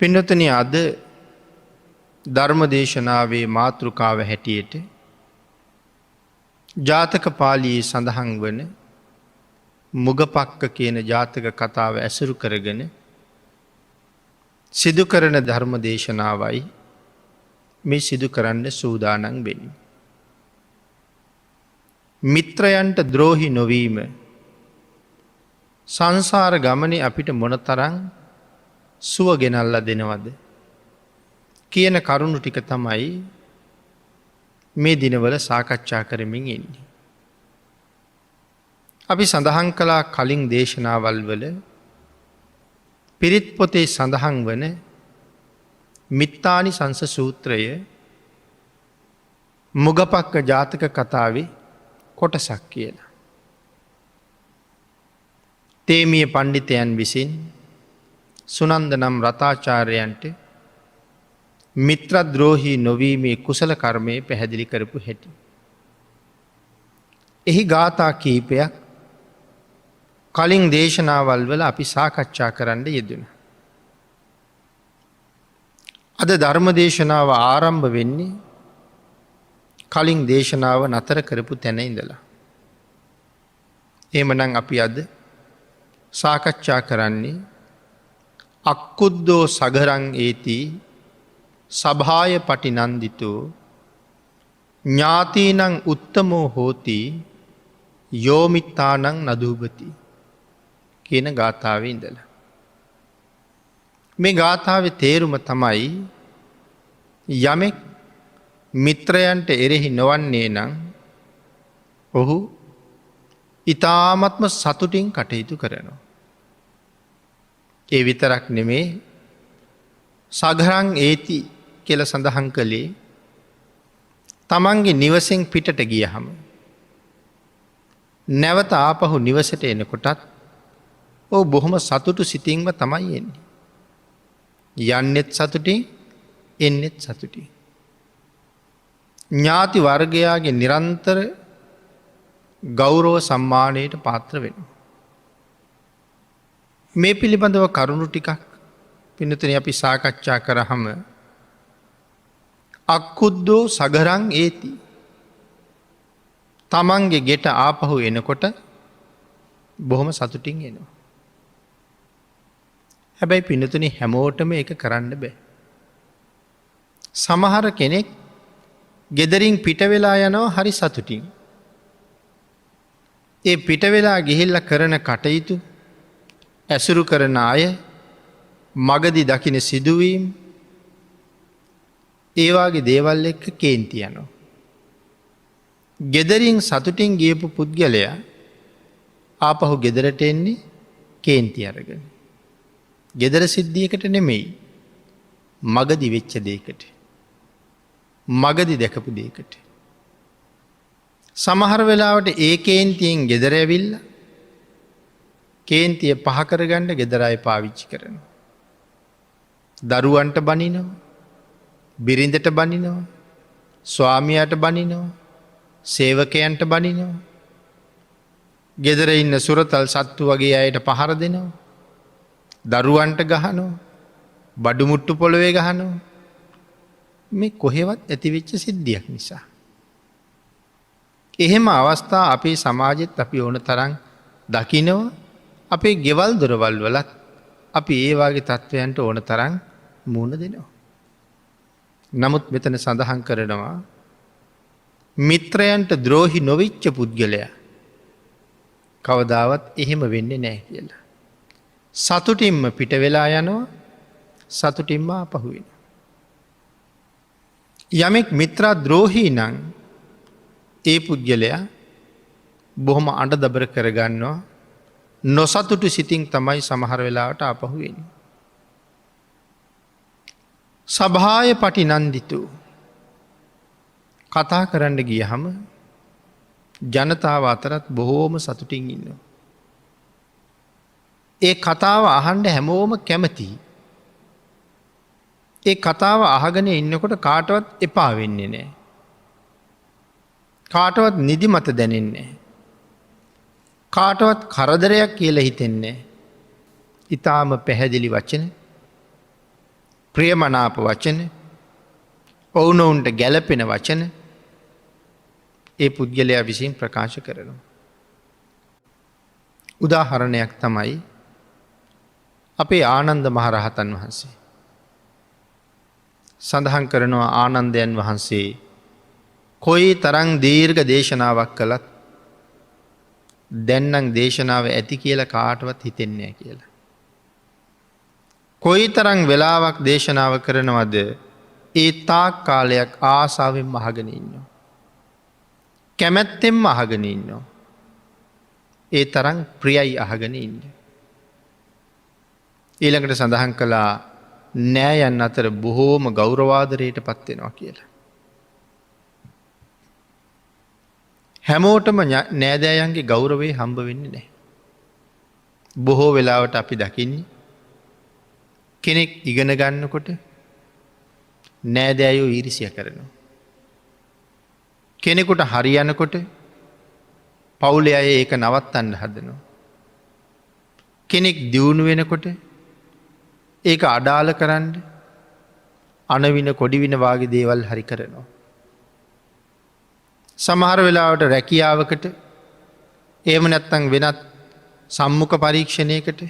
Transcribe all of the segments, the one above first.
පින්නතන අද ධර්ම දේශනාවේ මාතෘකාව හැටියට ජාතක පාලියේ සඳහන් වන මුගපක්ක කියන ජාතක කතාව ඇසුරු කරගෙන සිදු කරන ධර්ම දේශනාවයි මේ සිදු කරන්න සූදානන් වෙන්න. මිත්‍රයන්ට ද්‍රෝහි නොවීම සංසාර ගමනේ අපිට මොනතරං සුව ගෙනල්ල දෙනවද කියන කරුණු ටික තමයි මේ දිනවල සාකච්ඡා කරමින් එන්නේ. අපි සඳහන් කළා කලින් දේශනාවල් වල පිරිත් පොතේ සඳහන් වන මිත්තානි සංස සූත්‍රය මුගපක්ක ජාතක කතාවේ කොටසක් කියලා. තේමිය පණ්ඩිතයන් විසින් සුනන්ද නම් රතාචාර්යයන්ට මිත්‍රද්‍රෝහී නොවීමේ කුසල කර්මය පැහැදිලි කරපු හැටි. එහි ගාථා කීපයක් කලින් දේශනාවල් වල අපි සාකච්ඡා කරන්න යෙදුණ. අද ධර්ම දේශනාව ආරම්භ වෙන්නේ කලින් දේශනාව නතර කරපු තැන ඉඳලා. එහෙමනම් අපි අද සාකච්ඡා කරන්නේ අක්කුද්දෝ සගරං ඒති සභාය පටිනන්දිතෝ ඥාතීනං උත්තමෝ හෝති යෝමිත්තානං නදූපති කියන ගාථාව ඉඳලා. මේ ගාථාවේ තේරුම තමයි යමෙක් මිත්‍රයන්ට එරෙහි නොවන්නේ නම් ඔහු ඉතාමත්ම සතුටින් කටයුතු කරනවා. ඒ විතරක් නෙමේ සගරං ඒති කියල සඳහන් කළේ තමන්ගේ නිවසෙන් පිටට ගියහම නැවත ආපහු නිවසට එනකොටත් ඕ බොහොම සතුටු සිතින්ම තමයි එන්නේ. යන්නෙත් සතුටින් එන්නෙත් සතුටින්. ඥාති වර්ගයාගේ නිරන්තර ගෞරව සම්මානයට පාත්‍ර වෙන. මේ පිළිබඳව කරුණු ටිකක් පිනතුන අපි සාකච්ඡා කරහම අක්කුද්දෝ සගරං ඒති තමන්ගේ ගෙට ආපහු එනකොට බොහොම සතුටින් එනවා. හැබැයි පිනතුන හැමෝටම එක කරන්න බෑ. සමහර කෙනෙක් ගෙදරින් පිටවෙලා යනවා හරි සතුටින්. ඒ පිටවෙලා ගිහිල්ල කරන කටයුතු ඇසුරු කරන අය මගදි දකින සිදුවීම් ඒවාගේ දේවල් එක්ක කේන්ති යනවා. ගෙදරින් සතුටින් ගියපු පුද්ගලයා ආපහු ගෙදරට එන්නේ කේන්ති අරගෙන. ගෙදර සිද්ධියකට නෙමෙයි මගදි වෙච්ච දේකට. මගදි දැකපු දේකට. සමහර වෙලාවට ඒ කේන්තියෙන් ගෙදර ඇවිල්ල කේන්තිය පහකරගන්න ගෙදරයි පාවිච්චි කරන. දරුවන්ට බනිනවා බිරිඳට බනිනවා ස්වාමියයට බනිනවා සේවකයන්ට බනිනවා ගෙදර ඉන්න සුරතල් සත්තු වගේ අයට පහර දෙනවා දරුවන්ට ගහනෝ බඩුමුට්ටු පොළොවේ ගහනෝ මේ කොහෙවත් ඇතිවෙච්ච සිද්ධියක් නිසා. එහෙම අවස්ථා අපේ සමාජෙත් අපි ඕන තරන් දකිනව අපේ ගෙවල් දොරවල් වලත් අපි ඒවාගේ තත්ත්වයන්ට ඕන තරන් මුණ දෙනවා. නමුත් මෙතන සඳහන් කරනවා මිත්‍රයන්ට ද්‍රෝහි නොවිච්ච පුද්ගලයා කවදාවත් එහෙම වෙන්නේ නෑ කියලා. සතුටින්ම පිට වෙලා යනවා සතුටින්ම ආපහුවෙන. යමෙක් මිත්‍රා ද්‍රෝහී නං ඒ පුද්ගලයා බොහොම අඩ දබර කරගන්නවා නොසතුටු සිතින් තමයි සමහර වෙලාවට ආපහුවෙන. සභාය පටි නන්දිතු කතා කරන්න ගියහම ජනතාව අතරත් බොහෝම සතුටින් ඉන්නවා. ඒ කතාව අහන්ඩ හැමෝම කැමති. ඒ කතාව අහගෙන ඉන්නකොට කාටවත් එපා වෙන්නේ නෑ. කාටවත් නිදිමත දැනෙන්නේ. කාටවත් කරදරයක් කියල හිතෙන්නේ. ඉතාම පැහැදිලි වචන ප්‍රියමනාප වචන, ඔවුනොවුන්ට ගැලපෙන වචන ඒ පුද්ගලයා විසින් ප්‍රකාශ කරනවා. උදාහරණයක් තමයි අපේ ආනන්ද මහරහතන් වහන්සේ. සඳහන් කරනවා ආනන්දයන් වහන්සේ කොයි තරං දීර්ඝ දේශනාවක් කළත් දැන්නං දේශනාව ඇති කියලා කාටවත් හිතෙන්නේ කියලා. කොයි තරං වෙලාවක් දේශනාව කරනවද ඒ තාක් කාලයක් ආසාාවෙන් අහගෙන ඉන්නවා. කැමැත්තෙන්ම අහගෙන ඉන්නවා. ඒ තරං ප්‍රියයි අහගෙන ඉන්න. ඊළඟට සඳහන් කළා නෑයන් අතර බොහෝම ගෞරවාදරයට පත්වෙනවා කියලා. හැමෝටම නෑදෑයන්ගේ ගෞරවේ හම්බ වෙන්නේ නෑ. බොහෝ වෙලාවට අපි දකින්නේ කෙනෙක් ඉගෙන ගන්නකොට නෑදෑයෝ ඊරිසිය කරනවා. කෙනෙකුට හරියනකොට පවුලේ අය ඒක නවත්තන්න හදනවා. කෙනෙක් දියුණු වෙනකොට ඒක අඩාල කරන්න අනවින කොඩිවින වාගේ දේවල් හරි කරනවා. සමහර වෙලාවට රැකියාවකට එහෙම නැත්තං වෙනත් සම්මුඛ පරීක්ෂණයකට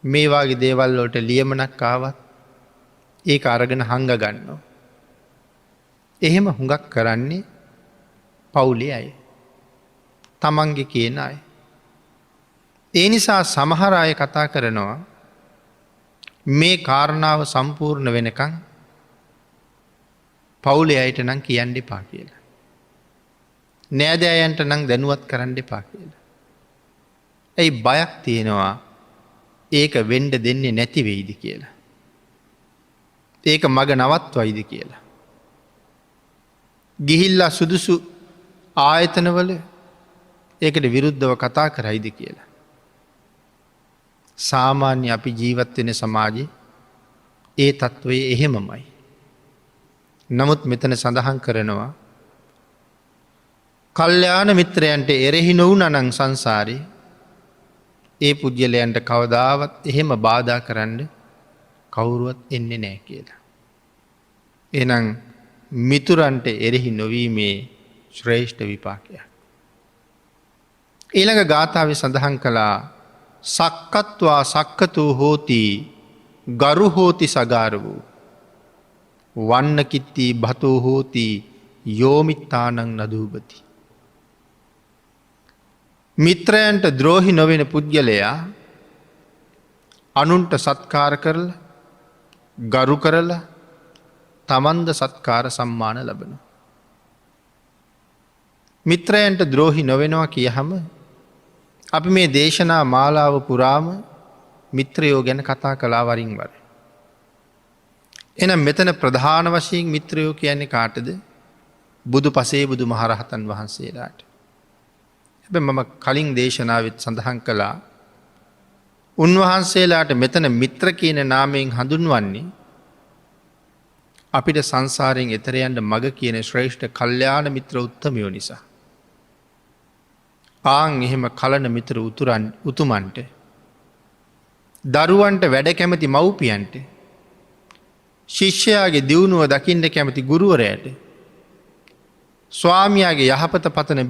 මේ වාගේ දේවල් වලට ලියමනක් ආවත් ඒක අරගෙන හංග ගන්නවා. එහෙම හුඟක් කරන්නේ පවුලේ අය. තමන්ගේ කියන අය. ඒ නිසා සමහර අය කතා කරනවා මේ කාරණාව සම්පූර්ණ වෙනකං පවුලේ අයට නම් කියන්න එපා කියලා. නෑදෑයන්ට නම් දැනුවත් කරන්න එපා කියලා. ඇයි බයක් තියෙනවා ඒක වෙන්ඩ දෙන්නේ නැති වෙයිද කියලා. ඒක මග නවත්වයිද කියලා. ගිහිල්ලා සුදුසු ආයතනවල ඒකට විරුද්ධව කතා කරයිද කියලා. සාමාන්‍ය අපි ජීවත්වෙන සමාජයේ ඒ තත්ත්වයේ එහෙමමයි. නමුත් මෙතන සඳහන් කරනවා කල්්‍යාන මිත්‍රයන්ට එරෙහි නොවුනනං සංසාරයේ ඒ පුද්ගලයන්ට කවදාවත් එහෙම බාධා කරන්න කවුරුවත් එන්නේ නෑ කියලා. එනම් මිතුරන්ට එරෙහි නොවීමේ ශ්‍රේෂ්ඨ විපාකයක්. ඊළඟ ගාථාව සඳහන් කළා සක්කත්වා සක්කතූ හෝති ගරු හෝති සගාර වූ වන්නකිත්ති භතෝ හෝති යෝමිත්තානං නදූපති. මිත්‍රයන්ට ද්‍රෝහි නොවෙන පුද්ගලයා අනුන්ට සත්කාර කරල ගරු කරලා තමන්ද සත්කාර සම්මාන ලබන. මිත්‍රයන්ට ද්‍රෝහි නොවෙනවා කියහම අපි මේ දේශනා මාලාව පුරාම මිත්‍රයෝ ගැන කතා කලා වරින් වර. එනම් මෙතන ප්‍රධාන වශයෙන් මිත්‍රයෝ කියන්නේ කාටද බුදු පසේ බුදු මහරහතන් වහන්සේලාට. හැබැ මම කලින් දේශනාවත් සඳහන් කළා උන්වහන්සේලාට මෙතන මිත්‍ර කියන නාමයෙන් හඳුන්වන්නේ අපිට සංසාරයෙන් එතරයන්ට මග කියන ශ්‍රේෂ්ඨ කල්්‍යාන මිත්‍ර උත්තමයෝ නිසා. ආං එහෙම කලන මිත්‍ර උතුමන්ට දරුවන්ට වැඩ කැමති මව්පියන්ට ශිෂ්‍යයාගේ දියුණුව දකිින්ට කැමති ගුරුවරයට ස්වාමියාගේ යහපත පතන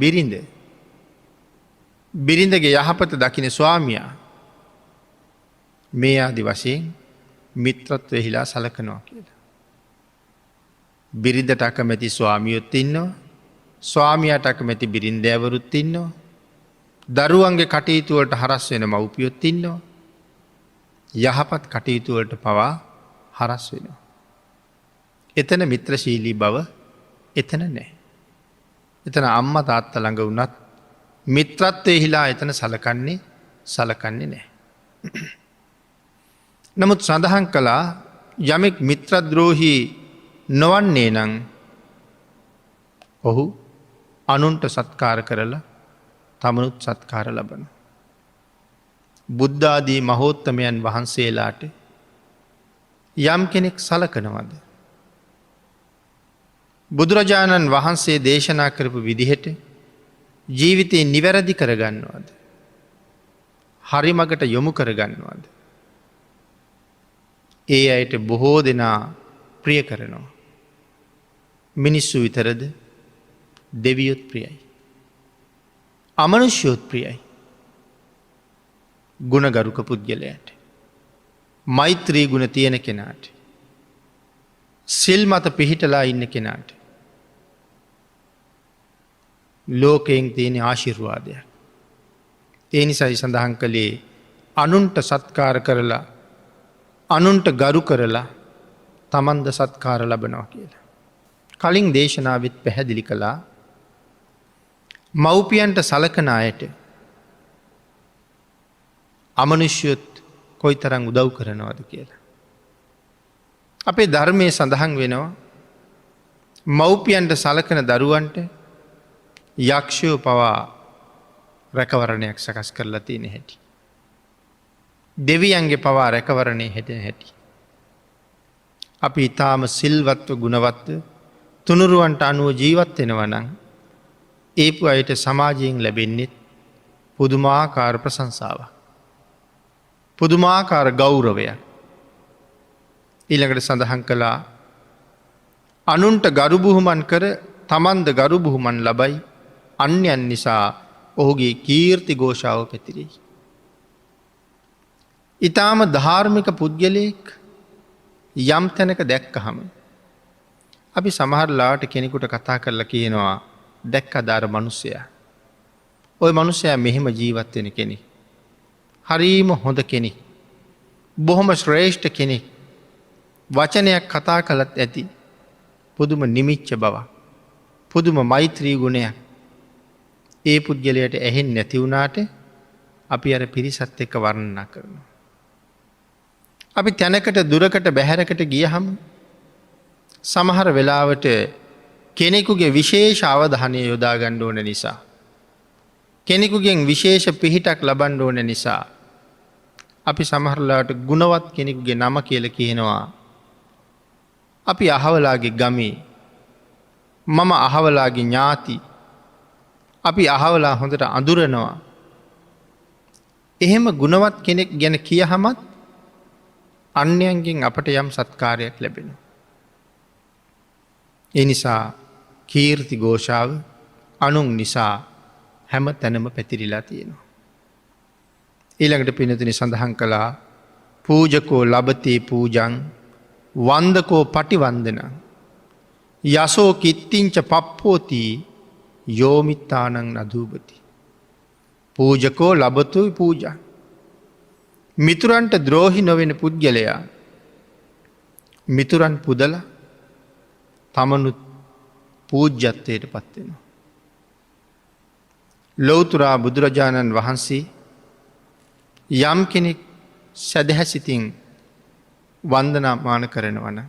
බිරිඳගේ යහපත දකින ස්වාමියා මේ ආදි වශයෙන් මිත්‍රත්වය හිලා සලකනවා කියලා. බිරිඳට අකමැති ස්වාමියොත් ඉන්නවා ස්වාමියයට අකමැති බිරින්දෑවරුත් ඉන්නවා දරුවන්ගේ කටයුතුවලට හරස් වෙන මව්පියොත් ඉන්නවා යහපත් කටයුතුවලට පවා හරස් වෙනවා. එතන මිත්‍රශීලී බව එතන නෑ. එතන අම්ම තාත්ත ළඟ වුණත් මිත්‍රත්වය හිලා එතන සලකන්නේ නෑ. නමුත් සඳහන් කළා යමෙක් මිත්‍රද්‍රෝහි නොවන්නේ නං ඔහු අනුන්ට සත්කාර කරලා තමනුත් සත්කාර ලබන. බුද්ධාදී මහෝත්තමයන් වහන්සේලාට යම් කෙනෙක් සලකනවද. බුදුරජාණන් වහන්සේ දේශනා කරපු විදිහට ජීවිතයේ නිවැරදි කරගන්නවද. හරි මගට යොමු කරගන්නවද. ඒ අයට බොහෝ දෙනා ප්‍රිය කරනවා. මිනිස්සු විතරද දෙවියොත් ප්‍රියයි. අමනුෂ්‍යයොත් ප්‍රියයි. ගුණගරුක පුද්ගලයට. මෛත්‍රී ගුණ තියෙන කෙනාට. සිල් මත පිහිටලා ඉන්න කෙනාට. ලෝකයෙන් තියෙන ආශිර්වාදයක්. ඒ නිසයි සඳහන් කළේ අනුන්ට සත්කාර කරලා අනුන්ට ගරු කරලා තමන්ද සත්කාර ලබනවා කියලා. කලින් දේශනාවත් පැහැදිලි කළා මව්පියන්ට සලකන අයට අමනුෂ්‍යයොත් කොයි තරං උදව් කරනවද කියලා. අපේ ධර්මය සඳහන් වෙනවා මව්පියන්ට සලකන දරුවන්ට යක්ෂයෝ පවා රැකවරණයක් සකස් කරලා තියෙන හැටි. දෙවියන්ගේ පවා රැකවරණය හෙට හැටි. අපි ඉතාම සිල්වත්ව ගුණවත්ව තුනුරුවන්ට අනුව ජීවත් වෙනවනං ඒපු අයට සමාජයෙන් ලැබෙන්නෙත් පුදුමාකාර ප්‍රසංසාව. පුදුමාකාර ගෞරවයක්. ඊළඟට සඳහන් කළා අනුන්ට ගරුබුහුමන් කර තමන්ද ගරුබුහුමන් ලබයි අන්‍යයන් නිසා ඔහුගේ කීර්ති ഘോഷාව පැතිරෙයි. ඊටාම ධාර්මික පුද්ගලයෙක් යම් තැනක දැක්කහම අපි සමහරලාට කෙනෙකුට කතා කරලා කියනවා දැක්කද අර මිනිසයා. ওই මිනිසයා මෙහෙම ජීවත් වෙන කෙනෙක්. හරීම හොඳ කෙනෙක්. බොහොම ශ්‍රේෂ්ඨ කෙනෙක්. වචනයක් කතා කළත් ඇති. පුදුම නිමිච්ච බව. පුදුම මෛත්‍රී ගුණයක්. ඒ පුද්ගලයට ඇහෙන්නේ නැති වුණාට අපි අර පිරිසත් එක්ක වර්ණනා කරනවා. අපි තැනකට දුරකට බැහැරකට ගියහම සමහර වෙලාවට කෙනෙකුගේ විශේෂ අවධානය යොදා ගන්න ඕන නිසා කෙනෙකුගෙන් විශේෂ පිහිටක් ලබන්න ඕන නිසා අපි සමහරලාට ගුණවත් කෙනෙකුගේ නම කියලා කියනවා. අපි අහවලාගේ ගමේ මම අහවලාගේ ඥාති අපි අහවලා හොඳට අඳුරනවා. එහෙම ගුණවත් කෙනෙක් ගැන කියහමත් අන්‍යයන්ගෙන් අපට යම් සත්කාරයක් ලැබෙනවා. ඒ නිසා කීර්ති ഘോഷාව අනුන් නිසා හැම තැනම පැතිරිලා තියෙනවා. ඊළඟට පින්නතුනි සඳහන් කළා පූජකෝ ලබතේ පූජං වන්දකෝ පටිවන්දනං යසෝ කිත්තිංච පප්පෝති යෝමිත්තානං නදූපති. පූජකෝ ලබතුයි පූජා. මිතුරන්ට ද්‍රෝහි නොවෙන පුද්ගලයා මිතුරන් පුදලා තමනුත් පූජ්‍යත්වයට පත්වෙනවා. ලෞතුරා බුදුරජාණන් වහන්සේ යම් කෙනෙක් සැදැහැසිතින් වන්දනාමාන කරනවන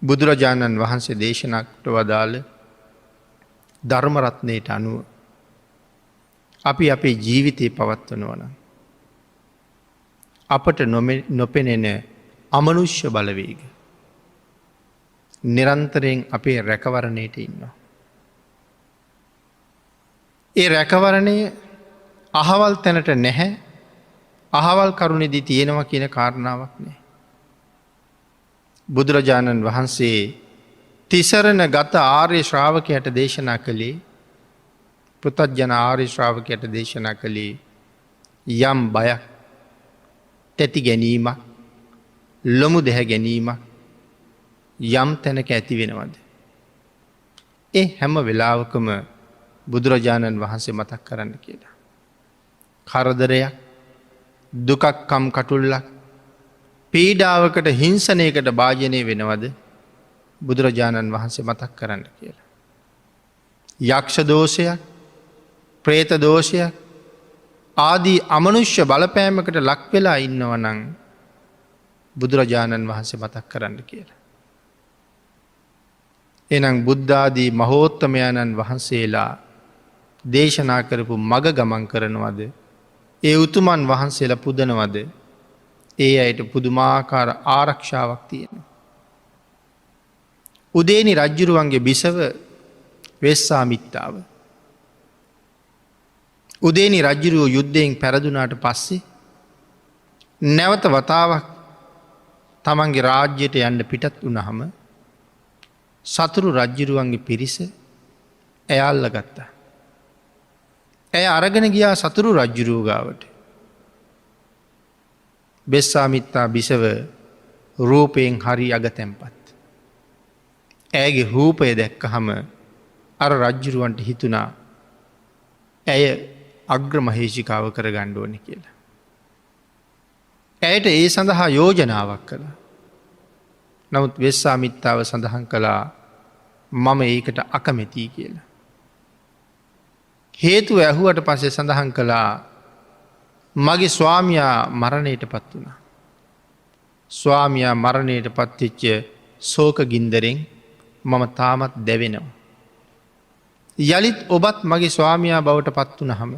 බුදුරජාණන් වහන්සේ දේශනාකට වදාළ ධර්මරත්නයට අනුව අපි අපේ ජීවිතය පවත්වනවන අපට නොපෙනෙන අමනුෂ්‍ය බලවේග නිරන්තරයෙන් අපේ රැකවරණයට ඉන්නවා. ඒ රැකවරණය අහවල් තැනට නැහැ අහවල් කරුණෙදි තියෙනවා කියන කාරණාවක් නෑ. බුදුරජාණන් වහන්සේ තිසරණ ගත ආර්ය ශ්‍රාවකයට දේශනා කළේ පෘථග්ජන ආර්ය ශ්‍රාවකයට දේශනා කළේ යම් බයක් තැති ගැනීමක් ලොමු දෙහ ගැනීමක් යම් තැනක ඇති වෙනවද. ඒ හැම වෙලාවකම බුදුරජාණන් වහන්සේ මතක් කරන්න කියලා. කරදරයක් දුකක්කම් කටුල්ලක් පීඩාවකට හිංසනයකට භාජනය වෙනවද බුදුරජාණන් වහන්සේ මතක් කරන්න කියලා. යක්ෂ දෝෂයක් ප්‍රේත දෝෂයක් ආදී අමනුෂ්‍ය බලපෑමකට ලක්වෙලා ඉන්නවනං බුදුරජාණන් වහන්සේ මතක් කරන්න කියලා. එනම් බුද්ධාදී මහෝත්තමයණන් වහන්සේලා දේශනා කරපු මග ගමන් කරනවද ඒ උතුමන් වහන්සේලා පුදනවද ඒ අයට පුදුමාකාර ආරක්ෂාවක් තියෙන. උදේනි රජ්ජුරුවන්ගේ බිසව වෙස්සාමිත්තාව. උදේනි රජ්ජුරුවෝ යුද්ධයෙන් පැරදුනාට පස්සේ නැවත වතාවක් තමන්ගේ රාජ්‍යයට යන්න පිටත් වුණහම සතුරු රජ්ජුරුවන්ගේ පිරිස ඇයල්ල ගත්තා. ඇය අරගෙන ගියා සතුරු රජ්ජුරුව ගාවට. බෙස්සාමිත්තා බිසව රූපයෙන් හරි අග තැන්පත්. ඇයගේ රූපය දැක්කහම අර රජ්ජුරුවන්ට හිතුනා ඇය අග්‍රමහේෂිකාව කර ගණ්ඩුවන කියලා. ඇයට ඒ සඳහා යෝජනාවක් කළා. නමුත් වෙස්සාමිත්තාව සඳහන් කළා මම ඒකට අකමැතියි කියලා. හේතුව ඇහුවට පස්සේ සඳහන් කළා මගේ ස්වාමියා මරණයට පත් වුණා. ස්වාමියා මරණයට පත්තිච්ච සෝක ගින්දරෙන් මම තාමත් දැවෙනවා. යළිත් ඔබත් මගේ ස්වාමියා බවට පත් වුණහම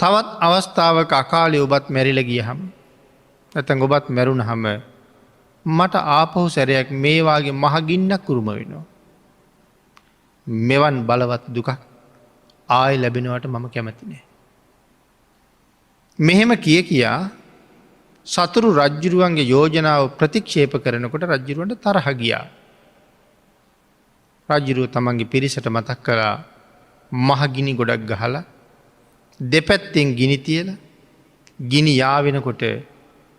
තවත් අවස්ථාවක අකාලේ ඔබත් මැරිල ගියහම නැතන් ඔබත් මැරුණහම මට ආපහු සැරයක් මේවාගේ මහගින්නක් කුරුම වෙනවා. මෙවන් බලවත් දුකක් ආය ලැබෙනවට මම කැමතිනේ. මෙහෙම කියා සතුරු රජ්ජුරුවන්ගේ යෝජනාව ප්‍රතික්ෂේප කරනකොට රජ්ජුරුවන්ට තරහ ගියා. රජ්ජුරුව තමන්ගේ පිරිසට මතක් කරා මහගිනි ගොඩක් ගහලා දෙපැත්තෙන් ගිනි තියල ගිනි යාවෙනකොට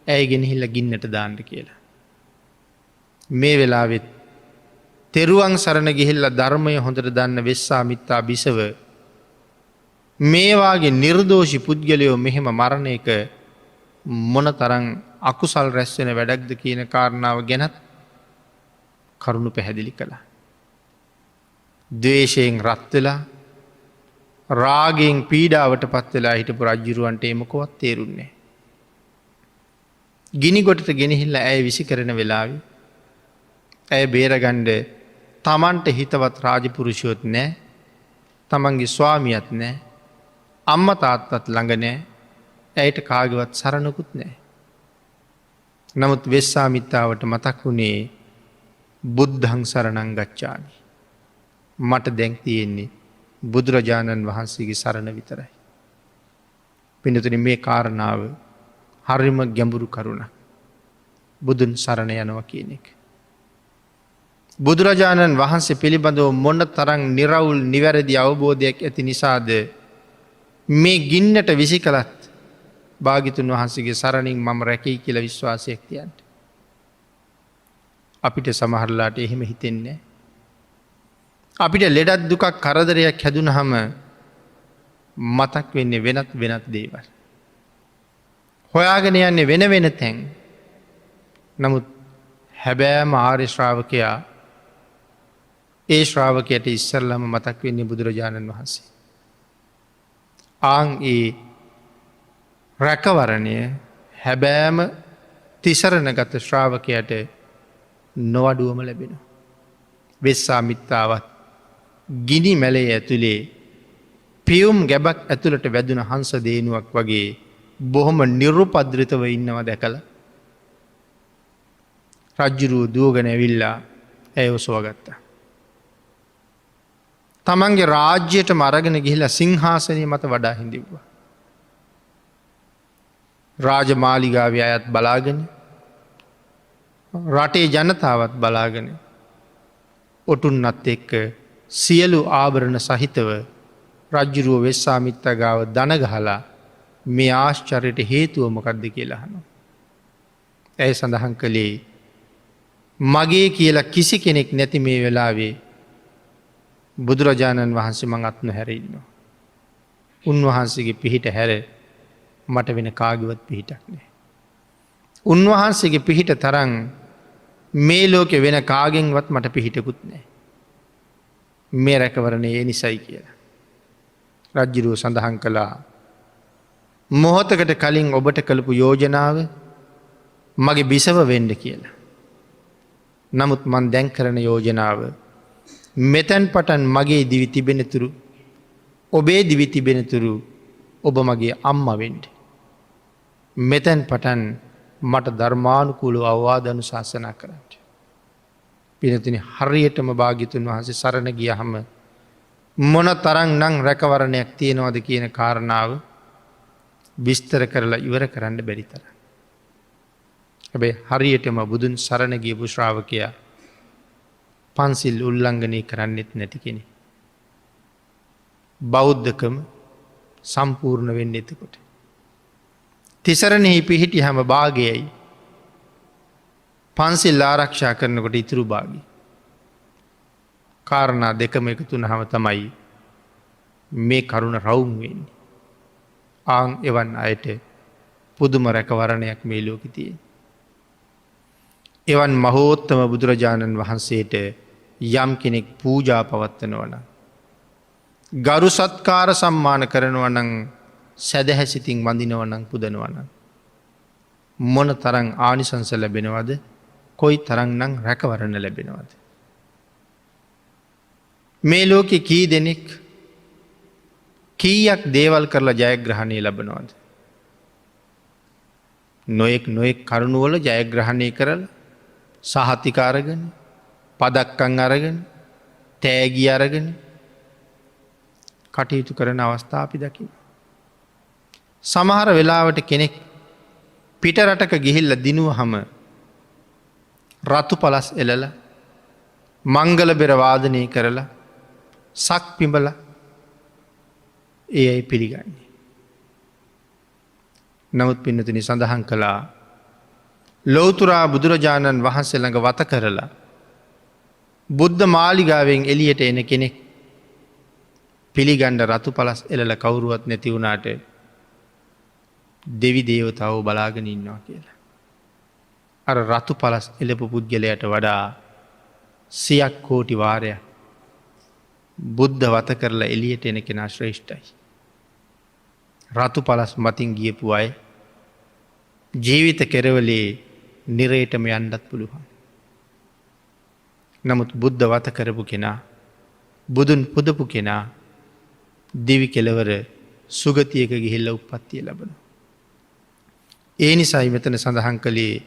ඇය ගෙනහිල්ල ගින්නට දාන්නට කියලා. මේ වෙලාවෙත් තෙරුවන් සරණ ගිහිල්ල ධර්මය හොඳට දන්න වෙස්සාමිත්තා බිසව මේවාගේ නිර්දෝෂි පුද්ගලයෝ මෙහෙම මරණයක මොන තරං අකුසල් රැස්වෙන වැඩක්ද කියන කාරණාව ගැනත් කරුණු පැහැදිලි කළා. ද්වේශයෙන් රත්වෙලා රාගෙන් පීඩාවට පත්වෙලා හිටපු රජ්ජුරුවන්ට එමකොවත් තේරුන්නේ. ගිනි ගොටට ගෙනහිල්ල ඇය විසි කරන වෙලාවි ඇය බේරගණ්ඩ තමන්ට හිතවත් රාජපුරුෂයොත් නෑ තමන්ගේ ස්වාමියත් නෑ අම්ම තාත්තත් ළඟ නෑ ඇයට කාගවත් සරණකුත් නෑ. නමුත් වෙස්සාමිත්තාවට මතක් වුණේ බුද්ධහං සරණං ගච්ඡාමි. මට දැන් තියෙන්නේ බුදුරජාණන් වහන්සේගේ සරණ විතරයි. පිනතුනි මේ කාරණාව හරිම ගැඹුරු කරුණ. බුදුන් සරණ යනවා කියන එක. බුදුරජාණන් වහන්සේ පිළිබඳව මොන්න තරං නිරවුල් නිවැරදි අවබෝධයක් ඇති නිසාද මේ ගින්නට විසි කළත් භාගිතුන් වහන්සේගේ සරණින් මම රැකයි කියල විශ්වාසයක් තියන්ට. අපිට සමහරලාට එහෙම හිතෙන්නේ. අපිට ලෙඩත් දුකක් කරදරයක් හැදුන හම මතක් වෙන්නේ වෙනත් දේවල්. හොයාගෙන යන්නේ වෙන තැන්. නමුත් හැබෑම ආර්ය ශ්‍රාවකයා ඒ ශ්‍රාවකයට ඉස්සරලම මතක් වෙන්නේ බුදුරජාණන් වහන්සේ. ආං ඒ රැකවරණය හැබෑම තිසරණ ගත ශ්‍රාවකයට නොවඩුවම ලැබෙන. වෙස්සාමිත්තාවත් ගිනි මැලේ ඇතුළේ පියුම් ගැබක් ඇතුළට වැදුන හංස දේනුවක් වගේ බොහොම නිරුපද්‍රිතව ඉන්නවා දැකළ රජ්ජුරුව දුවගන ඇවිල්ලා ඇය ඔසවගත්තා. තමන්ගේ රාජ්‍යයට මරගෙන ගිහිලා සිංහාසනය මත වඩා හිඳිව්වා. රාජමාලිගාව අයත් බලාගෙන රටේ ජනතාවත් බලාගෙන ඔටුන්නත් එක්ක සියලු ආභරණ සහිතව රජ්ජුරුව වෙස්සාමිත්ත ගාව දනගහලා මේ ආශ්චරයට හේතුව මොකක්ද කියලාහන. ඇය සඳහන් කළේ මගේ කියලා කිසි කෙනෙක් නැති මේ වෙලාවේ බුදුරජාණන් වහන්සේ මං අත්න හැරඉන්නවා. උන්වහන්සේගේ පිහිට හැර මට වෙන කාගවත් පිහිටක් නෑ. උන්වහන්සේගේ පිහිට තරන් මේ ලෝකෙ වෙන කාගෙන්වත් මට පිහිටකුත් නෑ. මේ රැකවරණය ඒ නිසයි කියලා. රජ්ජුරුව සඳහන් කළා මොහොතකට කලින් ඔබට කළපු යෝජනාව මගේ බිසව වෙන්ඩ කියලා. නමුත් මන් දැන් කරන යෝජනාව මෙතැන් පටන් මගේ දිවි තිබෙනතුරු ඔබේ දිවි තිබෙනතුරු ඔබ මගේ අම්ම වෙන්ඩ. මෙතැන් පටන් මට ධර්මානුකූලු අවවාදනු ශාසනා කරට. පිනතින හරියටම භාගිතුන් වහන්සේ සරණ ගිය හම මොන තරං නං රැකවරණයක් තියෙනවද කියන කාරණාව විස්තර කරලා ඉවර කරන්න බැරිතර. හැබැයි හරියටම බුදුන් සරණ ගියපු ශ්‍රාවකයා පන්සිල් උල්ලංඝනය කරන්නෙත් නැති කෙනෙක්. බෞද්ධකම සම්පූර්ණ වෙන්න එතකොට. තිසරණෙහි පිහිටි හැම භාගයයි පන්සිල් ආරක්ෂා කරනකොට ඉතුරු භාගි. කාරණා දෙකම එකතුන හම තමයි මේ කරුණ රවුම් වෙන්නේ. ආං එවන් අයට පුදුම රැකවරණයක් මේ ලෝකතිය. එවන් මහෝත්තම බුදුරජාණන් වහන්සේට යම් කෙනෙක් පූජා පවත්වනවන. ගරු සත්කාර සම්මාන කරනවනං සැදැහැසිතින් වඳිනවනං පුදනවන. මොන තරං ආනිසංස ලැබෙනවද කොයි තරංනං රැකවරණ ලැබෙනවද. මේ ලෝකෙ කී දෙනෙක් කීයක් දේවල් කරලා ජයග්‍රහණය ලබනවද. නොයෙක් කරුණුවල ජයග්‍රහණය කරල සහතිකාරගෙන පදක්කං අරගෙන තෑගි අරගෙන කටයුතු කරන අවස්ථා අපි දකින. සමහර වෙලාවට කෙනෙක් පිට රටක ගිහිල්ල දිනුව හම රතු පලස් එලල මංගල බෙරවාදනය කරලා සක් පිඹල ඒ අයි පිළිගන්නේ. නමුත් පින්නතුනි සඳහන් කළා ලෝතුරා බුදුරජාණන් වහන්සේ ළඟ වත කරලා බුද්ධ මාලිගාවෙන් එලියට එන කෙනෙක් පිළිගණ්ඩ රතු පලස් එලල කවුරුවත් නැති වුණාට දෙවි දේවතාව බලාගෙන ඉන්නවා කියලා. අර රතු පලස් එලපු පුද්ගලයට වඩා 100ක් කෝටි වාරයක් බුද්ධ වත කරලා එලියට එන කෙනා ශ්‍රේෂ්ඨයි. රතු පලස් මතින් ගියපු අය ජීවිත කෙරවලේ නිරේටම යන්නත් පුළුවන්. නමුත් බුද්ධ වත කරපු කෙනා බුදුන් පුදපු කෙනා දිවි කෙලවර සුගතියක ගිහිල්ල උප්පත්තිය ලබන. ඒ නිසයි මෙතන සඳහන් කළේ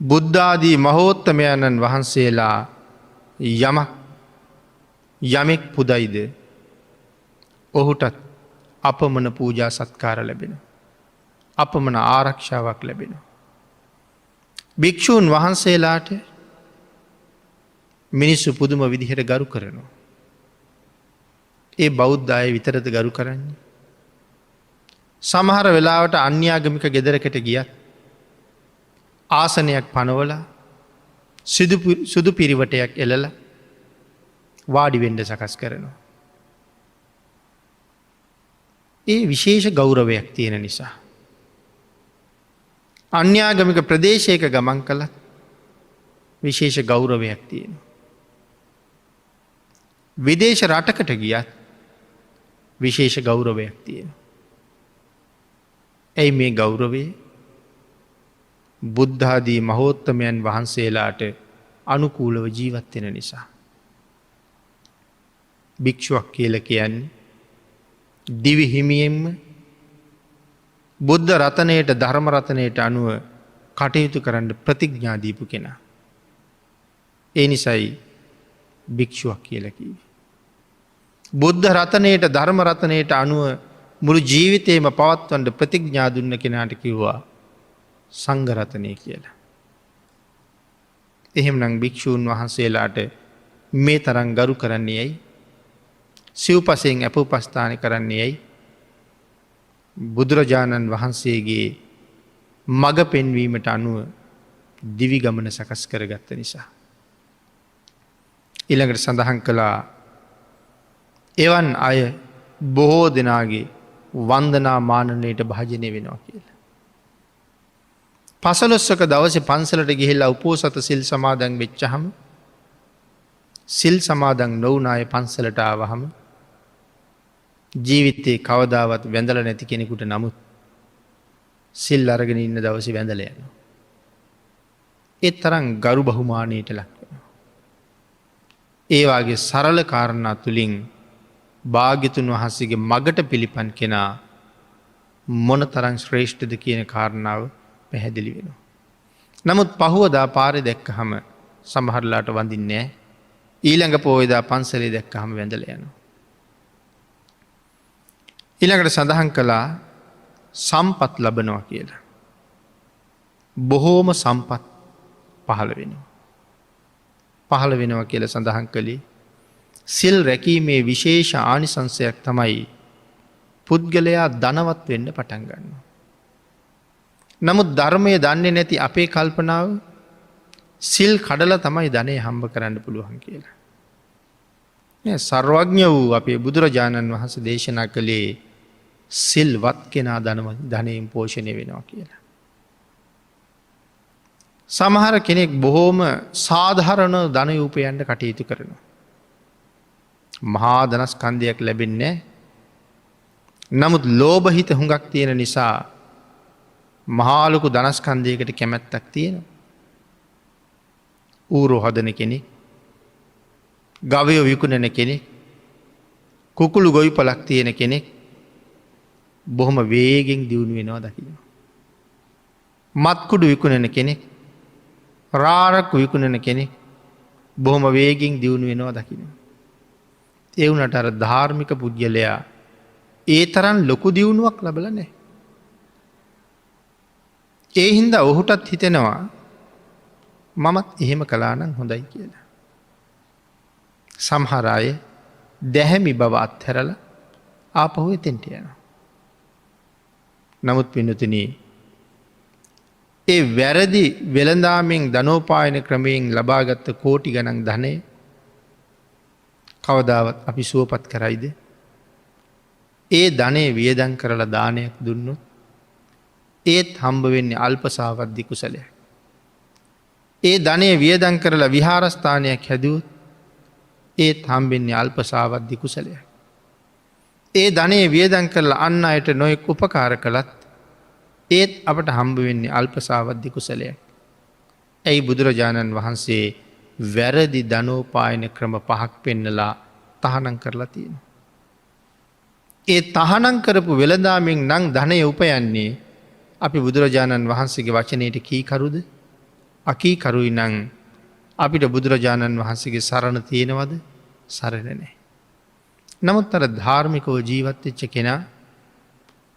බුද්ධාදී මහෝත්තමයණන් වහන්සේලා යමෙක් පුදයිද ඔහුටත් අපමණ පූජා සත්කාර ලැබෙන. අපමණ ආරක්ෂාවක් ලැබෙන. භික්‍ෂූන් වහන්සේලාට මිනිස්සු පුදුම විදිහට ගරු කරනවා. ඒ බෞද්ධය විතරද ගරු කරන්නේ. සමහර වෙලාවට අන්‍යාගමික ගෙදරකට ගියත් ආසනයක් පනවල සුදු පිරිවටයක් එලල වාඩි වෙන්ඩ සකස් කරනවා. ඒ විශේෂ ගෞරවයක් තියෙන නිසා. අන්‍යාගමික ප්‍රදේශයක ගමන් කළත් විශේෂ ගෞරවයක් තියෙන. විදේශ රටකට ගියත් විශේෂ ගෞරවයක් තියෙන. ඇයි මේ ගෞරවේ බුද්ධාදී මහෝත්තමයන් වහන්සේලාට අනුකූලව ජීවත්වෙන නිසා. භික්ෂුවක් කියල කියන්නේ දිවි හිමියෙන්ම බුද්ධ රතනයට ධර්ම රතනයට අනුව කටයුතු කරන්න ප්‍රතිඥාදීපු කෙනා. ඒ නිසයි භික්ෂුවක් කියලකිව. බුද්ධ රතනයට ධර්ම රතනයට අනුව මුළු ජීවිතයම පවත්වන්ට ප්‍රතිඥා දුන්න කෙනාට කිව්වා සංඝරතනය කියලා. එහෙම නං භික්‍ෂූන් වහන්සේලාට මේ තරන් ගරු කරන්නේ යැයි සිව්පසයෙන් ඇප උපස්ථාන කරන්නේ යැයි බුදුරජාණන් වහන්සේගේ මග පෙන්වීමට අනුව දිවි ගමන සකස් කරගත්ත නිසා. ඊළඟට සඳහන් කළා එවන් අය බොහෝ දෙනාගේ වන්දනා මානනයට භාජනය වෙනවා කියලා. පසළොස්වක දවසේ පන්සලට ගිහිල්ලා උපෝසත සිල් සමාදන් වෙච්චහම සිල් සමාදන් නොවුන අය පන්සලට ආවහම ජීවිතයේ කවදාවත් වැඳල නැති කෙනෙකුට නමුත් සිල් අරගෙන ඉන්න දවස වැඳල යනවා. ඒත් තරම් ගරු බහුමානයට ලක්වෙන. ඒවාගේ සරල කාරණා තුළින් භාග්‍යතුන් වහන්සේගේ මගට පිළිපන් කෙනා මොන තරං ශ්‍රේෂ්ඨද කියන කාරණාව පැහැදිලි වෙනවා. නමුත් පහුවදා පාරෙ දැක්ක හම සමහරලාට වඳින්නේ ඊළඟ පෝයදා පන්සලේ දැක්ක හම වැඳල යනවා. ඊළඟට සඳහන් කළා සම්පත් ලබනවා කියලා. බොහෝම සම්පත් පහළ වෙනවා. පහළ වෙනවා කියල සඳහන් කළේ සිල් රැකීමේ විශේෂ ආනිසංසයක් තමයි පුද්ගලයා ධනවත් වෙන්න පටන් ගන්න. නමුත් ධර්මය දන්නේ නැති අපේ කල්පනාව සිල් කඩල තමයි ධනය හම්බ කරන්න පුළුවන් කියලා. සර්වඥ වූ අපේ බුදුරජාණන් වහන්සේ දේශනා කළේ සිල්වත් කෙනා ධනයෙන් පෝෂණය වෙනවා කියලා. සමහර කෙනෙක් බොහෝම සාධහරණ ධනයූපයන්ට කටයුතු කරනවා. මහා ධනස්කන්ධයක් ලැබෙන්නේ නමුත් ලෝභහිත හුඟක් තියෙන නිසා මහාලොකු ධනස්කන්ධයකට කැමැත්තක් තියෙන. ඌරෝ හදන කෙනෙක්, ගවයෝ විකුණන කෙනෙක්, කුකුළු ගොවි පලක් තියෙන කෙනෙක් බොහොම වේගෙන් දියුණු වෙනවා දකිනවා. මත්කුඩු විකුණන කෙනෙක්, රාරක් විකුණන කෙනෙක් බොහොම වේගෙන් දියුණු වෙනවා දකිනවා. ඒ වුණට අර ධාර්මික පුද්ගලයා ඒ තරම් ලොකු දියුණුවක් ලබල නෑ. ඒ හින්දා ඔහුටත් හිතෙනවා මමත් එහෙම කලානම් හොඳයි කියලා. සමහර අය දැහැමි බව අත්හැරල ආපහු එතෙන්ට යනවා. නමුත් පින්නතුනි ඒ වැරදි වෙළඳාමෙන් ධනෝපායන ක්‍රමයෙන් ලබාගත්ත කෝටි ගණන් ධනය කවදාවත් අපි සුවපත් කරයිද? ඒ ධනය වියදන් කරලා දානයක් දුන්නොත් ඒත් හම්බ වෙන්නේ අල්පසාවද්දි කුසලයක්. ඒ ධනය වියදන් කරලා විහාරස්ථානයක් හැදුවොත් ඒත් හම්බෙන්නේ අල්පසාවද්දි කුසලයක්. ඒ ධනය වියදන් කරලා අන්න අයට නොයෙක් උපකාර කළත් ඒත් අපට හම්බ වෙන්නේ අල්පසාවද්දි කුසලයක්. ඇයි බුදුරජාණන් වහන්සේ වැරදි ධනෝපායන ක්‍රම 5ක් පෙන්නලා තහනම් කරලා තියෙන. ඒ තහනම් කරපු වෙළඳාමෙන් නම් ධනය උපයන්නේ අපි බුදුරජාණන් වහන්සේගේ වචනයට කීකරුද? අකීකරුයි නම් අපිට බුදුරජාණන් වහන්සේගේ සරණ තියෙනවද? සරණ නැහැ. නමුත් අර ධාර්මිකව ජීවත් වෙච්ච කෙනා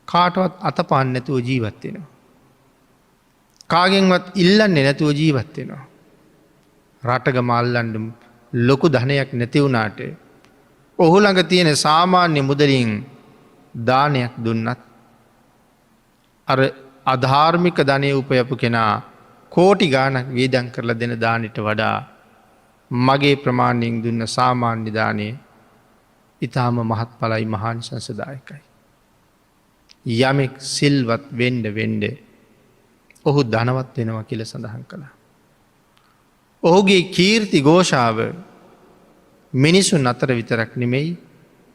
කාටවත් අතපාන්න නැතුව ජීවත් වෙනවා. කාගෙන්වත් ඉල්ලන්නේ නැතුව ජීවත් වෙනවා. රටගම අල්ලන්න ලොකු ධනයක් නැති වුණාට ඔහු ළඟ තියෙන සාමාන්‍ය මුදලින් දානයක් දුන්නත් අර අධාර්මික ධනය උපයපු කෙනා කෝටි ගාණක් වියදම් කරලා දෙන දානෙට වඩා මගේ ප්‍රමාණයෙන් දුන්න සාමාන්‍ය දානය ඊටාම මහත්ඵලයි මහානිසංසදායකයි. යමෙක් සිල්වත් වෙන්න ඔහු ධනවත් වෙනවා කියලා සඳහන් කළා. ඔහුගේ කීර්ති ഘോഷාව මිනිසුන් අතර විතරක් නෙමෙයි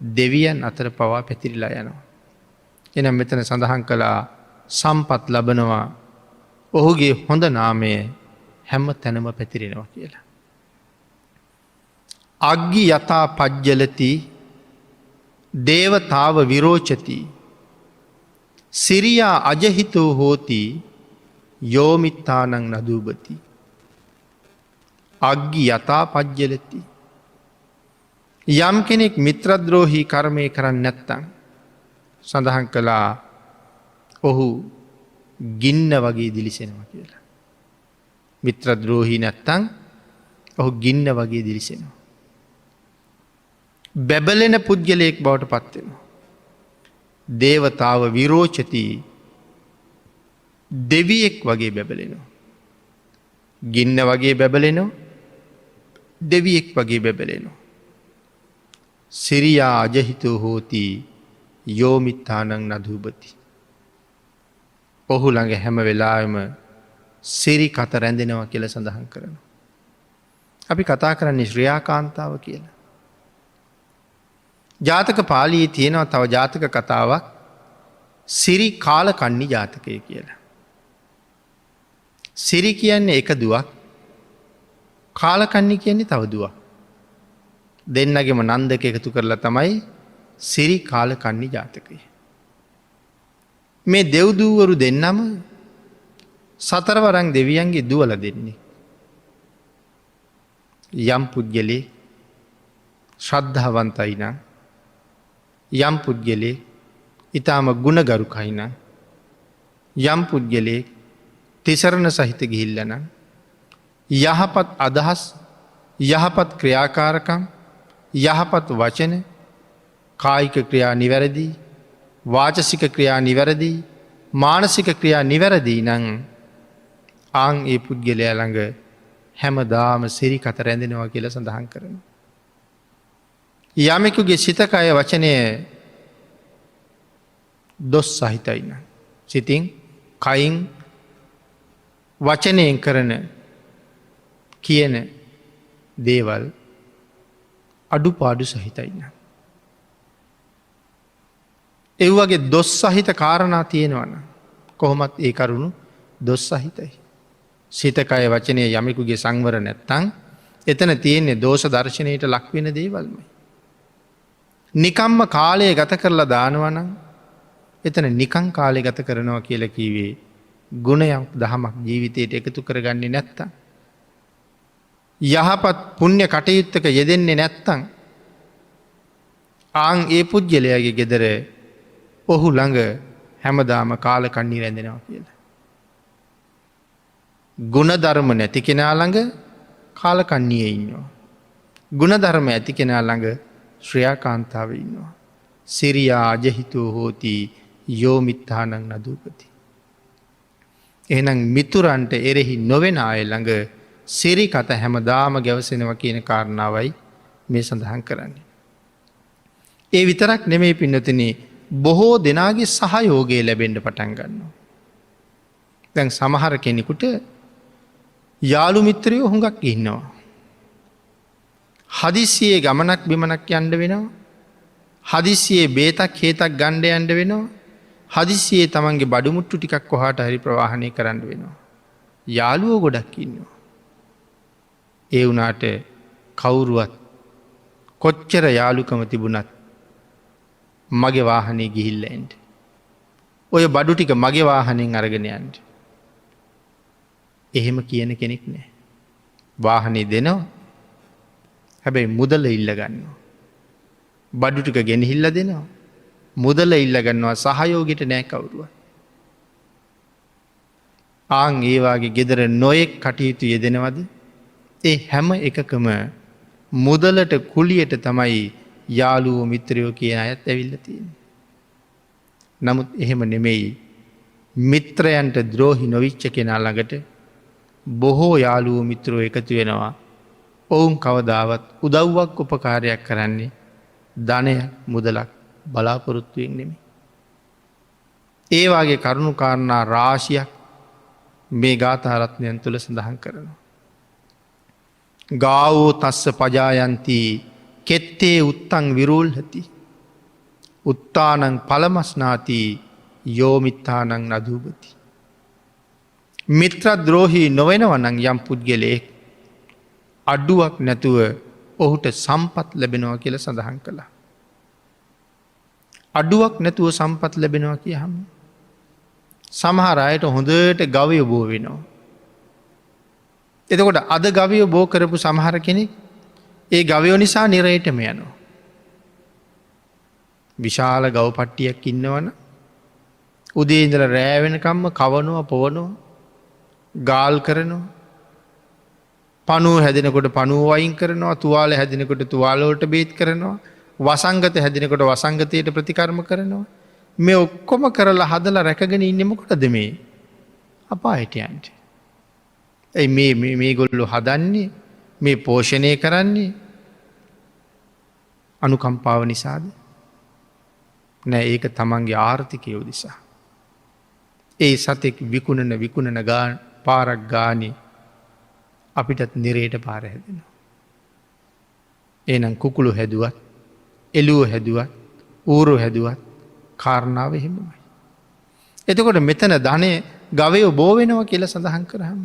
දෙවියන් අතර පවා පැතිරිලා යනවා. එනම් මෙතන සඳහන් කළා සම්පත් ලබනවා ඔහුගේ හොඳ නාමය හැම තැනම පැතිරෙනවා කියලා. අග්ගි යතා පජ්ජලති දේවතාව විරෝචති සිරියා අජහිතෝ හෝති යෝමිත්තානං නදූපති. අග්ගි යතා පජ්ජලති යම් කෙනෙක් මිත්‍රද්‍රෝහී කර්මය කරන්න නැත්තං සඳහන් කළා ඔහු ගින්න වගේ දිලිසෙනවා කියලා. මිත්‍රද්‍රෝහී නැත්තං ඔහු ගින්න වගේ දිලිසෙනවා. බැබලෙන පුද්ගලයෙක් බවට පත්වෙනවා. දේවතාව විරෝචති දෙවියෙක් වගේ බැබලෙනවා. ගින්න වගේ බැබලෙනවා. දෙවියෙක් වගේ බැබලෙනවා. සිරියා අජහිතෝ හෝති යෝමිත්තානං නදූපති. ඔහු ළඟ හැම වෙලාවෙම සිරි කත රැඳෙනවා කියලා සඳහන් කරනවා. අපි කතා කරන්නේ ශ්‍රියාකාන්තාව කියලා. ජාතක පාළියේ තියෙනවා තව ජාතක කතාවක් සිරි කාලකන්නි ජාතකය කියලා. සිරි කියන්නේ එක දුවක්, කාලකන්නි කියන්නේ තව දුවක්. දෙන්නගෙම නන්දක එකතු කරලා තමයි සිරි කාලකන්නි ජාතකය. මේ දෙව්දූවරු දෙන්නම සතරවරන් දෙවියන්ගේ දුවල දෙන්නේ. යම් පුද්ගලේ ශ්‍රද්ධාවන්තයි නම්, යම් පුද්ගලේ ඊටාම ගුණගරුකයි නම්, යම් පුද්ගලේ තිසරණ සහිත ගිහිල්ලන. යහපත් අදහස් යහපත් ක්‍රියාකාරකම් යහපත් වචන කායික ක්‍රියා නිවැරදි වාචසික ක්‍රියා නිවැරදි මානසික ක්‍රියා නිවැරදි නං ආං ඒ පුද්ගලය ළඟ හැමදාම සිරි කත රැඳෙනවා කියල සඳහන් කරන. යමෙකුගේ සිතකය වචනය දොස් සහිතයින්න. සිතින් කයින් වචනයෙන් කරන කියන දේවල් අඩු පාඩු සහිතයින්න. එව්වගේ දොස් සහිත කාරණා තියෙනවන කොහොමත් ඒ කරුණු දොස් සහිතයි. සිතකය වචනය යමෙකුගේ සංවර නැත්තං එතන තියෙන්නේ දෝෂ දර්ශනයට ලක්වෙන දේවල්මයි. නිකම්ම කාලය ගත කරලා දානවනම් එතන නිකං කාලෙ ගත කරනවා කියල කීවේ ගුණයක් දහමක් ජීවිතයට එකතු කරගන්නේ නැත්තං. යහපත් පුුණ්‍ය කටයුත්තක යෙදෙන්නේ නැත්තං ආං ඒ පුද්ගලයාගේ ගෙදර ඔහු ළඟ හැමදාම කාල කන්නි රැඳෙනවා කියල. ගුණධර්ම නැති කෙනා ළඟ කාලකන්නිය ඉන්නවා. ගුණධර්ම ඇති කෙනා ළඟ ශ්‍රියාකාන්තාව ඉන්නවා. සිරියා අජහිතෝ හෝති යෝමිත්තානං නදූපති. එහනම් මිතුරන්ට එරෙහි නොවෙන අය ළඟ සිරි කත හැමදාම ගැවසෙනවා කියන කාරණාවයි මේ සඳහන් කරන්නේ. ඒ විතරක් නෙමෙයි පින්නතින බොහෝ දෙනාගේ සහයෝගය ලැබෙන්ඩ පටන් ගන්නවා. දැන් සමහර කෙනෙකුට යාළු මිත්‍රයෝ හුඟක් ඉන්නවා. හදිසියේ ගමනක් බිමනක් යන්ඩ වෙනවා. හදිසියේ බේතක් හේතක් ගණ්ඩ යන්ඩ වෙනවා. හදිසියේ තමන්ගේ බඩුමුට්ටු ටිකක් කොහට හරි ප්‍රවාහණය කරන්න වෙනවා. යාළුවෝ ගොඩක් ඉන්නවා. ඒ වනාට කවුරුවත් කොච්චර යාළුකම තිබුණත් මගේ වාහනේ ගිහිල්ල එන්ට. ඔය බඩු ටික මගේ වාහනෙන් අරගෙනයන්ට. එහෙම කියන කෙනෙක් නෑ. වාහනේ දෙනවා හැබැයි මුදල ඉල්ල ගන්නවා. බඩු ටික ගෙනහිල්ල දෙනවා. මුදල ඉල්ල ගන්නවා සහයෝගිට නෑ කවුරුව. ආං ඒවාගේ ගෙදර නොයෙක් කටයුතු යෙදෙනවද. ඒ හැම එකකම මුදලට කුලියට තමයි යාළුවෝ මිත්‍රයෝ කියන අයත් ඇවිල්ල තියෙන. නමුත් එහෙම නෙමෙයි මිත්‍රයන්ට ද්‍රෝහි නොවිච්ච කෙනා ළඟට බොහෝ යාළුවෝ මිත්‍රෝ එකතු වෙනවා. ඔවුන් කවදාවත් උදව්වක් උපකාරයක් කරන්නේ ධනය මුදලක් බලාපොරොත්තුවෙන් නෙමි. ඒවාගේ කරුණු කාරණා රාශියක් මේ ගාථාරත්නයන් තුළ සඳහන් කරනවා. ගාවෝ තස්ස පජායන්ති කෙත්තේ උත්තං විරූල්හති. උත්තානං පලමස්නාති යෝමිත්තානං නදූපති. මිත්‍රද්‍රෝහි නොවෙනවනං යම් පුද්ගලයෙක් අඩුවක් නැතුව ඔහුට සම්පත් ලැබෙනවා කියල සඳහන් කළා. අඩුවක් නැතුව සම්පත් ලැබෙනවා කිය හම. සමහර අයට හොඳට ගවය බෝ වෙනවා. එතකොට අද ගවය බෝ කරපු සමහර කෙනෙක් ඒ ගවයෝ නිසා නිරයටම යනවා. විශාල ගවපට්ටියක් ඉන්නවන උදේඉදල රෑවෙනකම්ම කවනවා පොවනවා ගාල් කරනවා පනුව හැදෙනකොට පනුව වයින් කරනවා තුවාල හැදෙනකොට තුවාලෝට බේත් කරනවා වසංගත හැදෙනකොට වසංගතයට ප්‍රතිකර්ම කරනවා මේ ඔක්කොම කරලා හදලා රැකගෙන ඉන්නමකොටද මේ අපා හිටියන්ට. ඇයි මේ ගොල්ලු හදන්නේ මේ පෝෂණය කරන්නේ අනුකම්පාව නිසාද නෑ ඒක තමන්ගේ ආර්ථිකය උදිසා. ඒ සතෙක් විකුණන ගාන පාරක් ගානී අපිටත් නිරේට පාර හැදෙනවා. ඒනම් කුකුළු හැදුවත් එලුව හැදුවත් ඌරු හැදුවත් කාරණාව එහෙමයි. එතකොට මෙතන ධනය ගවයෝ බෝවෙනවා කියල සඳහන් කරහම.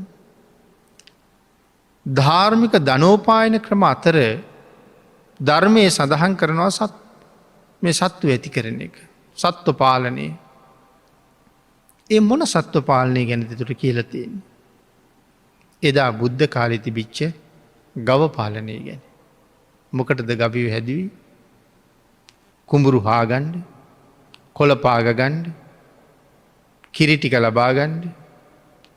ධාර්මික ධනෝපායන ක්‍රම අතර ධර්මය සඳහන් කරනවා මේ සත්තු ඇති කරන එක. සත්ව පාලනය ඒ මොන සත්ව පාලනය ගැනතිතුට කියලතියෙන්. එදා බුද්ධ කාලි තිබිච්ච ගව පාලනය ගැන. මොකටද ගබිව හැදවී කුඹුරු හාගණ්ඩ කොළපාගගණ්ඩ කිරිටික ලබාගණ්ඩ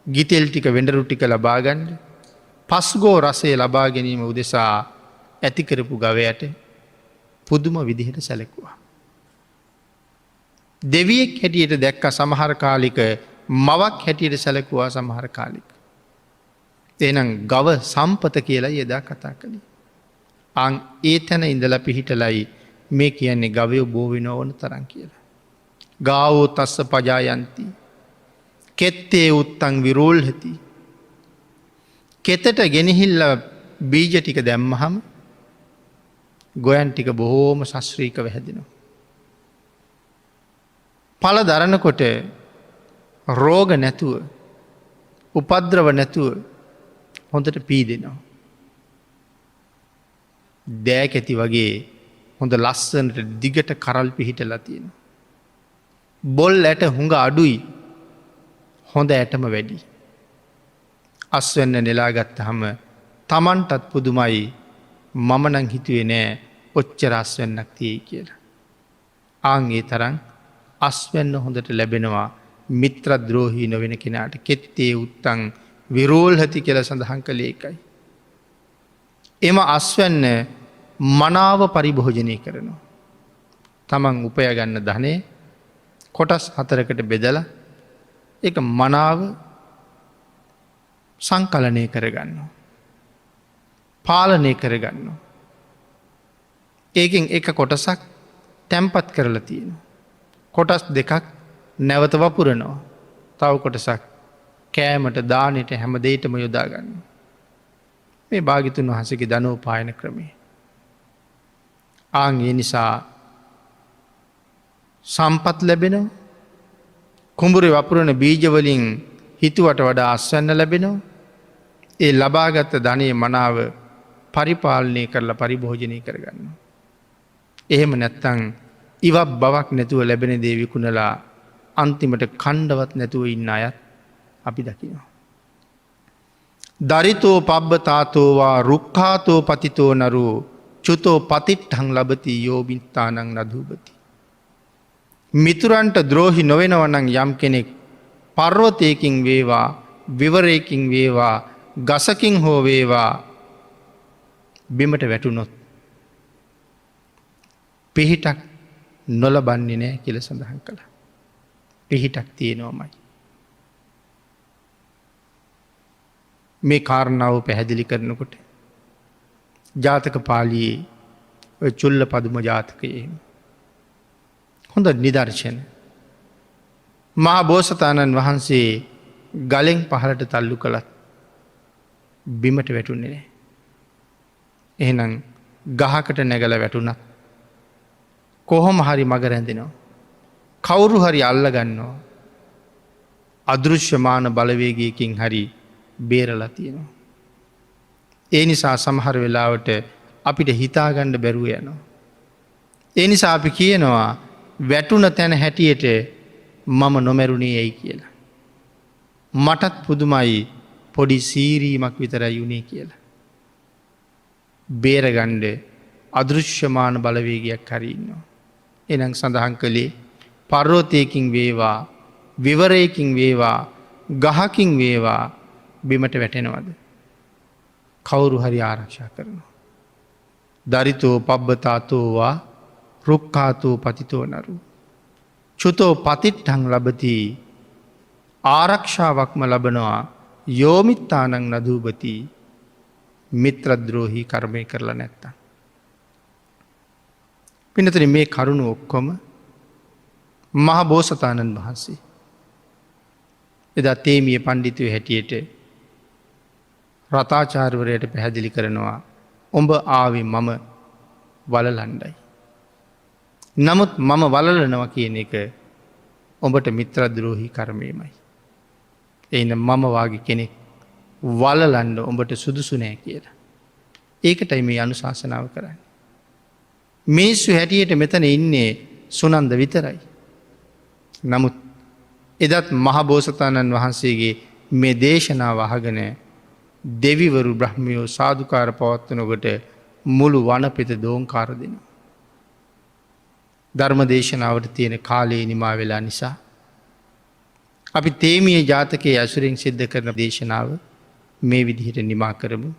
ගිතෙල් ටික වෙඬරු ටික ලබා ගන්න පස්ගෝ රසය ලබා ගැනීම උදෙසා ඇති කරපු ගවයට පුදුම විදිහට සැලකුවා. දෙවියෙක් හැටියට දැක්ක සමහර කාලික මවක් හැටියට සැලකුවා සමහර කාලික. එනම් ගව සම්පත කියලා යදා කතා කළේ. අං ඒ තැන ඉඳල පිහිටලයි මේ කියන්නේ ගවයෝ බෝවෙන ඕන තරන් කියලා. ගාවෝ තස්ස පජායන්ති කෙත්තේ උත්තං විරෝල් ඇති. කෙතට ගෙනහිල්ල බීජ ටික දැම්මහම ගොයන් ටික බොහෝම ශස්ත්‍රීකව හැදෙනවා. පල දරනකොට රෝග නැතුව උපද්‍රව නැතුව හොඳට පී දෙනවා. දෑකැති වගේ හොඳ ලස්සනට දිගට කරල් පිහිටලා තියෙන. බොල් ඇට හුඟ අඩුයි හොඳ ඇටම වැඩි. අස්වන්න නෙලාගත්ත හම තමන්ටත් පුදුමයි මම නං හිතුවේ නෑ ඔච්චර අස්වන්නක් තියෙයි කියලා. ආන්ගේ තරන් අස්වැන්න හොඳට ලැබෙනවා මිත්‍ර ද්‍රෝහී නොවෙන කෙනාට කෙත්තේ උත්තං විරෝල්හති කියල සඳහන් කළේ එකයි. එම අස්වැන්න මනාව පරිභෝජනය කරනවා. තමන් උපයගන්න ධනය කොටස් 4කට බෙදල එක මනාව සංකලනය කරගන්න. පාලනය කරගන්න. ඒකෙන් එක කොටසක් තැම්පත් කරලා තියෙන. කොටස් දෙකක් නැවත වපුරනවා. තව කොටසක් කෑමට දානයට හැම දේටම යොදාගන්න. මේ භාගිතුන් වහසගේ ධනෝපායන ක්‍රමේ. ආංගේ නිසා සම්පත් ලැබෙනවා. කුඹුරේ වපුරණ බීජවලින් හිතුවට වඩා අස්වැන්න ලැබෙනවා. ඒ ලබාගත්ත ධනය මනාව පරිපාලනය කරලා පරිභෝජනය කරගන්න. එහෙම නැත්තං ඉවක් බවක් නැතුව ලැබෙන දේ විකුණලා අන්තිමට කණ්ඩවත් නැතුව ඉන්න අයත් අපි දකිනවා. දරිතෝ පබ්බතාතෝවා රුක්ඛාතෝ පතිතෝ නරෝ චුතෝ පතිට්ඨං ලබති යෝබිත්තානං නදූපති. මිතුරන්ට ද්‍රෝහි නොවෙනවනං යම් කෙනෙක් පර්වතයකින් වේවා විවරයකින් වේවා ගසකින් හෝ වේවා බිමට වැටුනොත් පිහිටක් නොලබන්නේ නෑ කියල සඳහන් කළ. පිහිටක් තියෙනවමයි. මේ කාරණාව පැහැදිලි කරනකොට ජාතක පාලියේ චුල්ල පදුම ජාතකයේ හොඳ නිදර්ශන. මහා බෝසතාණන් වහන්සේ ගලෙන් පහලට තල්ලු කළත් බිමට වැටුන්නේ නෑ. එහෙනම් ගහකට නැගල වැටුණත් කොහොම හරි මග රැඳෙනවා. කවුරු හරි අල්ල ගන්නවා. අදෘශ්‍යමාන බලවේගයකින් හරි බේරලා තියෙනවා. ඒ නිසා සමහර වෙලාවට අපිට හිතාගණ්ඩ බැරුව යනවා. ඒ නිසා අපි කියනවා වැටුන තැන හැටියට මම නොමැරුණේ ඇයි කියලා. මටත් පුදුමයි පොඩි සීරීමක් විතරයි වුණේ කියලා. බේරගණ්ඩ අදෘශ්‍යමාන බලවේගයක් හරින්නවා. එනම් සඳහන් කළේ පර්වතයකින් වේවා විවරයකින් වේවා ගහකින් වේවා බිමට වැටෙනවද. කවුරු හරි ආරක්ෂා කරනවා. දරිතෝ පබ්බතාතෝවා රුක්කාතෝ පතිතෝ නරු. චුතෝ පතිට්ටං ලබති ආරක්ෂාවක්ම ලබනවා යෝමිත්තානං නදූපති මිත්‍රද්‍රෝහි කර්මය කරලා නැත්ත. පිනතන මේ කරුණු ඔක්කොම මහා බෝසතාණන් වහන්සේ එදා තේමිය පණ්ඩිතුව හැටියට රතාචාර්වරයට පැහැදිලි කරනවා උඹ ආවේ මම වලලණ්ඩයි. නමුත් මම වලලනවා කියන එක ඔබට මිත්‍රද්‍රෝහි කර්මයමයි. එයින මම වාගේ කෙනෙක් වලලන්ඩ ඔබට සුදුසු නෑ කියලා. ඒකටයි මේ අනුශාසනාව කරන්න. මිනිස්සු හැටියට මෙතන ඉන්නේ සුනන්ද විතරයි. නමුත් එදත් මහබෝසතාණන් වහන්සේගේ මේ දේශනාව අහගෙන දෙවිවරු බ්‍රහ්මයෝ සාධකාර පවත්වනකොට මුළු වනපෙත දෝංකාර දෙනවා. ධර්ම දේශනාවට තියෙන කාලයේ නිමා වෙලා නිසා අපි තේමිය ජාතකයේ ඇසුරෙන් සිද්ධ කරන දේශනාව මේ විදිහට නිමා කරමු.